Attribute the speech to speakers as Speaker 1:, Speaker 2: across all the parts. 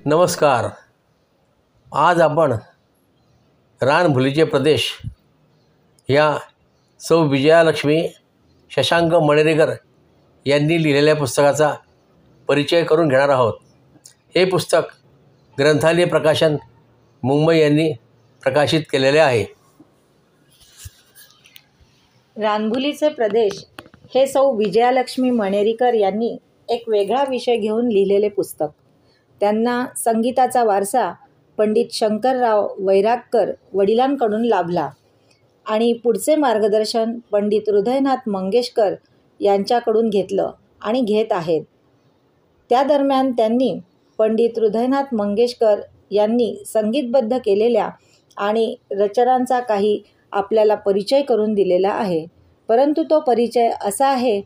Speaker 1: नमस्कार. आज आपण रानभुलीचे प्रदेश या सौ विजयालक्ष्मी शशांक मणेरेकर यांनी लिहिलेल्या पुस्तकाचा परिचय करून घेणार आहोत. हे पुस्तक ग्रंथालय प्रकाशन मुंबई यांनी प्रकाशित केलेले आहे.
Speaker 2: रानभुलीचे प्रदेश हे सौ विजयालक्ष्मी मणेरेकर यांनी एक वेगळा विषय घेऊन लिहिलेले पुस्तक. त्यांना संगीताचा वारसा पंडित शंकरराव वैरागकर वडिलांकडून लाभला आणि पुढचे मार्गदर्शन पंडित हृदयनाथ मंगेशकर यांच्याकडून घेतलं आणि घेत आहेत. त्या दरम्यान त्यांनी पंडित हृदयनाथ मंगेशकर यांनी संगीतबद्ध केलेल्या आणि रचनांचा काही आपल्याला परिचय करून दिलेला आहे. परंतु तो परिचय असा आहे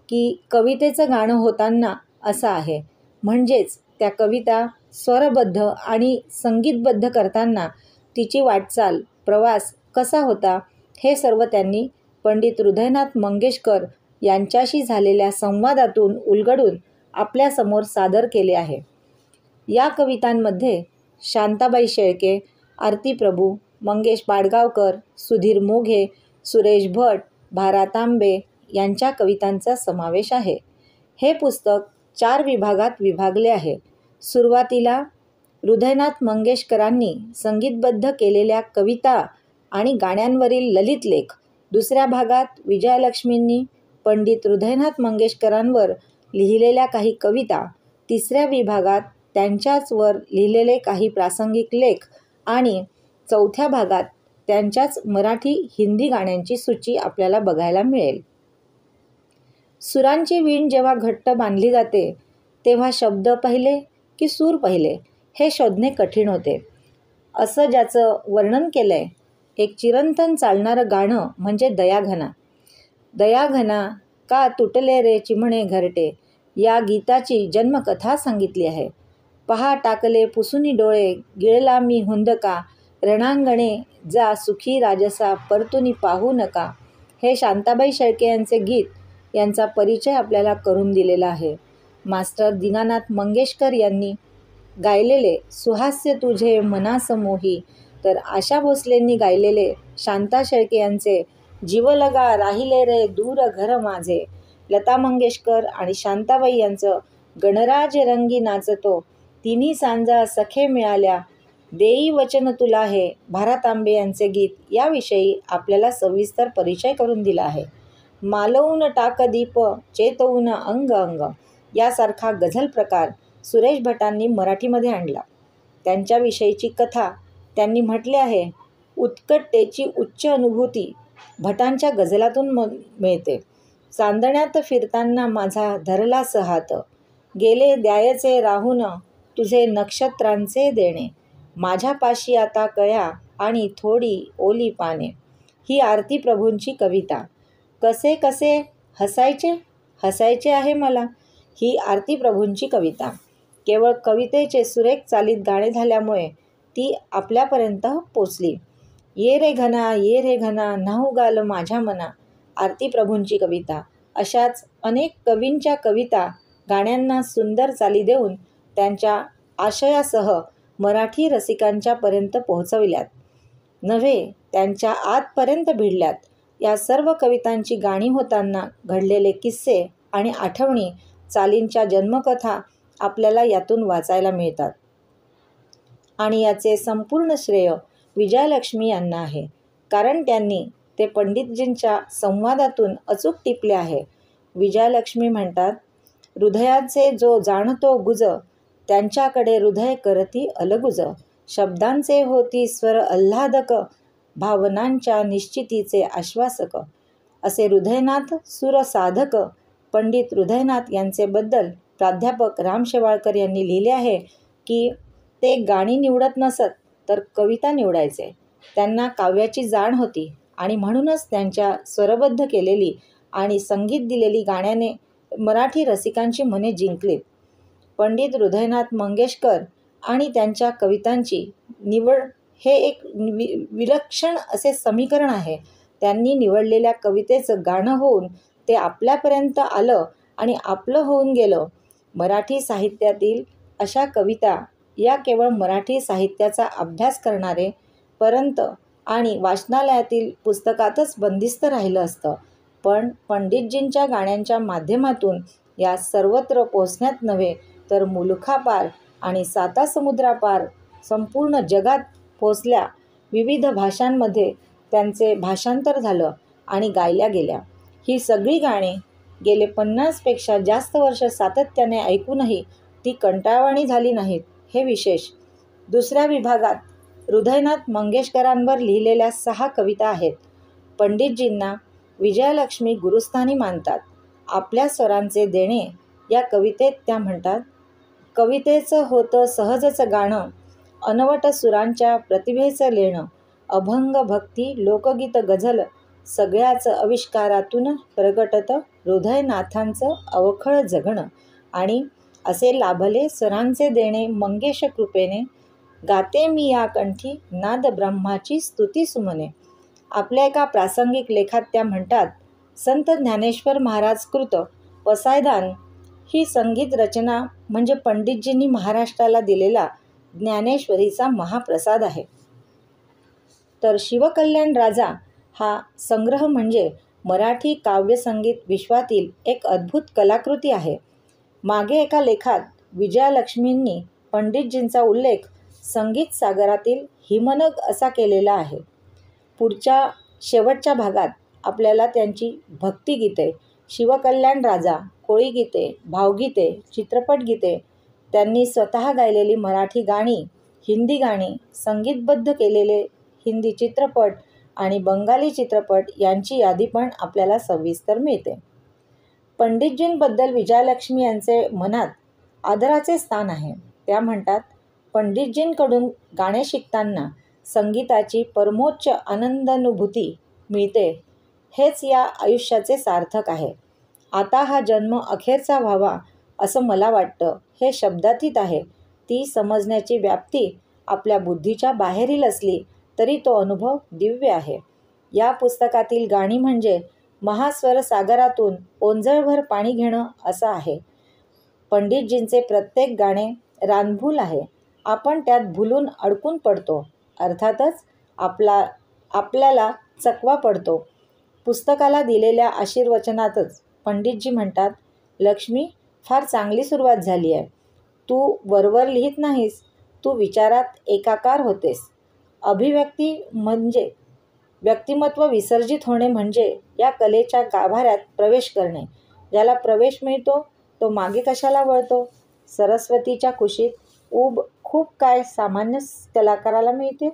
Speaker 2: की कवितेचं गाणं होताना असा आहे, म्हणजेच त्या कविता स्वरबद्ध आणि संगीतबद्ध करताना तिची वाटचाल प्रवास कसा होता हे सर्व त्यांनी पंडित हृदयनाथ मंगेशकर यांच्याशी झालेल्या संवादातून उलगडून आपल्यासमोर सादर केले आहे. या कवितांमध्ये शांताबाई शेळके, आरती प्रभू, मंगेश पाडगावकर, सुधीर मोघे, सुरेश भट, भा. तांबे यांच्या कवितांचा समावेश आहे. हे पुस्तक 4 विभागात विभागले आहे. सुरुवातीला हृदयनाथ मंगेशकरांनी संगीतबद्ध केलेल्या कविता आणि गाण्यांवरील ललित लेख, दुसऱ्या भागात विजयालक्ष्मींनी पंडित हृदयनाथ मंगेशकरांवर लिहिलेल्या काही कविता, तिसऱ्या विभागात त्यांच्याचवर लिहिलेले काही प्रासंगिक लेख आणि चौथ्या भागात त्यांच्याच मराठी हिंदी गाण्यांची सूची आपल्याला बघायला मिळेल. सुरांची वीण जेव्हा घट्ट बांधली जाते तेव्हा शब्द पहिले की सूर पहिले हे शोधणे कठीण होते. असं ज्याचं वर्णन केलं आहे, एक चिरंतन चालणारं गाणं म्हणजे दयाघना. दयाघना का तुटले रे चिमणे घरटे या गीताची जन्मकथा सांगितली आहे. पहा टाकले पुसुनी डोळे, गिळला मी हुंदका, रणांगणे जा सुखी राजसा, परतुनी पाहू नका. हे शांताबाई शेळके यांचे गीत यांचा परिचय आपल्याला करून दिलेला आहे. मास्टर दीनानाथ मंगेशकर यांनी गायलेले सुहास्य तुझे मनासमोही, तर आशा भोसलेंनी गायलेले शांता शेळके यांचे जीवलगा राहिले रे दूर घर माझे, लता मंगेशकर आणि शांताबाई यांचं गणराज रंगी नाचतो, तिन्ही सांजा सखे मिळाल्या, देई वचन तुला हे, भा. तांबे यांचे गीत याविषयी आपल्याला सविस्तर परिचय करून दिला आहे. मालवून टाक दीप चेतवून अंग अंग यासारखा गझल प्रकार सुरेश भटांनी मराठीमध्ये आणला. त्यांच्याविषयीची कथा त्यांनी म्हटली आहे. उत्कटतेची उच्च अनुभूती भटांच्या गझलातून मिळते. चांदण्यात फिरताना माझा धरलास हात, गेले द्यायचे राहून तुझे नक्षत्रांचे देणे, माझ्यापाशी आता कळ्या आणि थोडी ओली पाने. ही आरती प्रभूंची कविता. कसे कसे हसायचे हसायचे आहे मला, ही आरती प्रभूंची कविता. केवळ कवितेचे सुरेख चालीत गाणे झाल्यामुळे ती आपल्यापर्यंत पोचली. ये रे घना न्हाऊ गाल माझ्या मना, आरती प्रभूंची कविता. अशाच अनेक कवींच्या कविता गाण्यांना सुंदर चाली देऊन त्यांच्या आशयासह मराठी रसिकांच्या पर्यंत पोहोचविल्यात नव्हे, त्यांच्या आतपर्यंत भिडल्यात. या सर्व कवितांची गाणी होताना घडलेले किस्से आणि आठवणी, चालींच्या जन्मकथा आपल्याला यातून वाचायला मिळतात आणि याचे संपूर्ण श्रेय विजयालक्ष्मी यांना आहे, कारण त्यांनी ते पंडितजींच्या संवादातून अचूक टिपले आहे. विजयालक्ष्मी म्हणतात, हृदयाचे जो जाणतो गुज, त्यांच्याकडे हृदय करती अलगुज, शब्दांचे होती स्वर आल्हादक, भावनांच्या निश्चितीचे आश्वासक. असे हृदयनाथ सुरसाधक पंडित हृदयनाथ यांचे बद्दल प्राध्यापक राम शेवाळकर यांनी लिहिले आहे की ते गाणी निवडत नसत तर कविता निवडायचे. त्यांना काव्याची जाण होती आणि म्हणूनच त्यांच्या स्वरबद्ध केलेली आणि संगीत दिलेली गाण्याने मराठी रसिकांची मने जिंकलीत. पंडित हृदयनाथ मंगेशकर आणि त्यांच्या कवितांची निवड हे एक विलक्षण असे समीकरण आहे. त्यांनी निवडलेल्या कवितेचं गाणं होऊन ते आपल्यापर्यंत आलं आणि आपलं होऊन गेलं. मराठी साहित्यातील अशा कविता या केवळ मराठी साहित्याचा अभ्यास करणारे पर्यंत आणि वाचनालयातील पुस्तकातच बंदिस्त राहिलं असतं. पण पंडितजींच्या गाण्यांच्या माध्यमातून या सर्वत्र पोचण्यात नव्हे तर मुलुखापार आणि सातासमुद्रापार संपूर्ण जगात पोचल्या. विविध भाषांमध्ये त्यांचे भाषांतर झालं आणि गायल्या गेल्या. ही सगळी गाणी गेले 50 पेक्षा जास्त वर्ष सातत्याने ऐकूनही ती कंटाळवाणी झाली नाहीत, हे विशेष. दुसऱ्या विभागात हृदयनाथ मंगेशकरांवर लिहिलेल्या 6 कविता आहेत. पंडितजींना विजयालक्ष्मी गुरुस्थानी मानतात. आपल्या स्वरांचे देणे या कवितेत त्या म्हणतात, कवितेचं होतं सहजच गाणं, अनवट सुरांच्या प्रतिभेचं लेणं, अभंग भक्ती लोकगीत गझल सगळ्याच आविष्कारातून प्रगटत हृदयनाथांचं अवखळ जगणं. आणि असे लाभले स्वरांचे देणे मंगेश कृपेने, गाते मी या कंठी नाद ब्रह्माची स्तुती सुमने. आपल्या एका प्रासंगिक लेखात त्या म्हणतात, संत ज्ञानेश्वर महाराज कृत पसायदान ही संगीत रचना म्हणजे पंडितजींनी महाराष्ट्राला दिलेला ज्ञानेश्वरीचा महाप्रसाद आहे. तर शिवकल्याण राजा हा संग्रह म्हणजे मराठी काव्यसंगीत विश्वातील एक अद्भुत कलाकृती आहे. मागे एका लेखात विजयालक्ष्मींनी पंडितजींचा उल्लेख संगीत सागरातील हिमनग असा केलेला आहे. पुढच्या शेवटच्या भागात आपल्याला त्यांची भक्तिगीते, शिवकल्याण राजा, कोळी गीते, भावगीते, चित्रपट गीते, त्यांनी स्वतः गायलेली मराठी गाणी, हिंदी गाणी, संगीतबद्ध केलेले हिंदी चित्रपट आणि बंगाली चित्रपट यांची यादी पण आपल्याला सविस्तर मिळते. पंडितजींबद्दल विजयालक्ष्मी यांचे मनात आदराचे स्थान आहे. त्या म्हणतात, पंडितजींकडून गाणे शिकताना संगीताची परमोच्च आनंदानुभूती मिळते. हेच या आयुष्याचे सार्थक आहे. आता हा जन्म अखेरचा व्हावा असं मला वाटतं, हे शब्दातीत आहे. ती समजण्याची व्याप्ती आपल्या बुद्धीच्या बाहेरील असली तरी तो अनुभव दिव्य आहे. या पुस्तकातील गाणी म्हणजे महास्वर सागरातून ओंजळभर पाणी घेणं असं आहे. पंडितजींचे प्रत्येक गाणे रानभूल आहे. आपण त्यात भुलून अडकून पडतो. अर्थातच आपल्याला चकवा पडतो. पुस्तकाला दिलेल्या आशीर्वचनातच पंडितजी म्हणतात, लक्ष्मी, फार चांगली सुरुवात झाली आहे. तू वरवर लिहित नाहीस, तू विचारात एकाकार होतेस. अभिव्यक्ती म्हणजे व्यक्तिमत्व विसर्जित होणे म्हणजे या कलेच्या गाभाऱ्यात प्रवेश करणे. ज्याला प्रवेश मिळतो तो मागे कशाला वळतो. सरस्वतीच्या कुशीत ऊब खूप काय सामान्य कलाकाराला मिळते.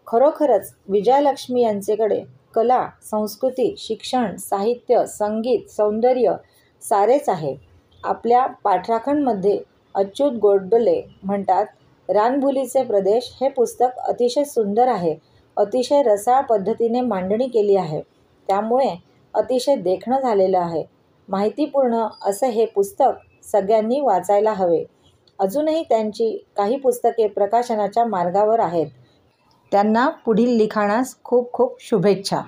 Speaker 2: खरोखरच विजयालक्ष्मी यांच्याकडे कला, संस्कृती, शिक्षण, साहित्य, संगीत, सौंदर्य सारेच आहे. आपल्या पाठराखणमध्ये अच्युत गोडबोले म्हणतात, रानभुलीचे प्रदेश हे पुस्तक अतिशय सुंदर आहे. अतिशय रसाळ पद्धतीने मांडणी केली आहे. त्यामुळे अतिशय देखणं झालेलं आहे. माहितीपूर्ण असं हे पुस्तक सगळ्यांनी वाचायला हवे. अजूनही त्यांची काही पुस्तके प्रकाशनाच्या मार्गावर आहेत. त्यांना पुढील लिखाणास खूप खूप शुभेच्छा.